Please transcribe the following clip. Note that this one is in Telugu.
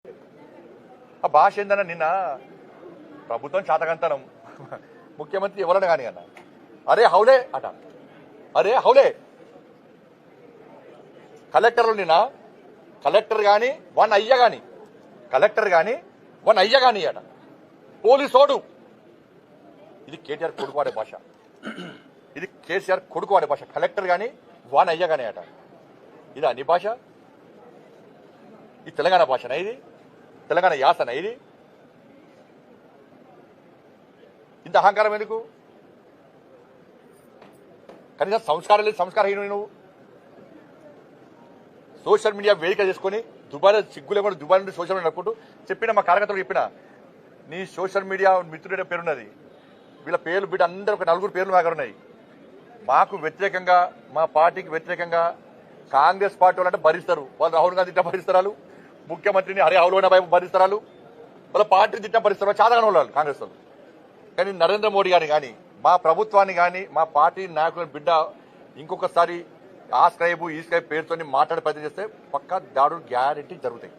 ఆ భాష ఏందన్నా నిన్న ప్రభుత్వం చాతకంతనం ముఖ్యమంత్రి ఎవరన్నా కానీ అన్న అరే హౌలే అట అరే హౌలే కలెక్టర్లు నిన్న కలెక్టర్ కానీ వన్ అయ్య కానీ కలెక్టర్ కానీ వన్ అయ్య కానీ అట పోలీసోడు ఇది కేటీఆర్ కొడుకు వాడే భాష ఇది కేసీఆర్ కొడుకు వాడే భాష కలెక్టర్ కానీ వన్ అయ్య కానీ అట ఇది అన్ని భాష ఇది తెలంగాణ భాషనా ఇది తెలంగాణ యాసనా ఇది ఇంత అహంకారం ఎందుకు కనీసం సంస్కారం లేదు సంస్కారహీనుడు నువ్వు సోషల్ మీడియా వేదిక చేసుకుని దుబాయ్ సిగ్గు లేకుండా దుబాయ్ నుండి సోషల్ మీడియా నడుపుకుంటూ చెప్పిన మా కార్యకర్తలు చెప్పిన నీ సోషల్ మీడియా మిత్రుడైన పేరున్నది వీళ్ళ పేర్లు బిడ్డ అందరూ ఒక నలుగురు పేర్లు దగ్గర ఉన్నాయి మాకు వ్యతిరేకంగా మా పార్టీకి వ్యతిరేకంగా కాంగ్రెస్ పార్టీ వాళ్ళంటే భరిస్తారు వాళ్ళు రాహుల్ గాంధీ తిట్టా భరిస్తారు ముఖ్యమంత్రిని హరే హౌలైన భరిస్తారు వాళ్ళ పార్టీని తిట్టా భరిస్తారు చాలాగానే వాళ్ళు కాంగ్రెస్ వాళ్ళు కానీ నరేంద్ర మోడీ గారిని కానీ మా ప్రభుత్వాన్ని కానీ మా పార్టీ నాయకుల బిడ్డ ఇంకొకసారి ఆ స్క్రైబ్ ఈ స్క్రైబ్ పేరుతో మాట్లాడే ప్రయత్నం చేస్తే పక్కా దాడులు గ్యారెంటీ జరుగుతాయి.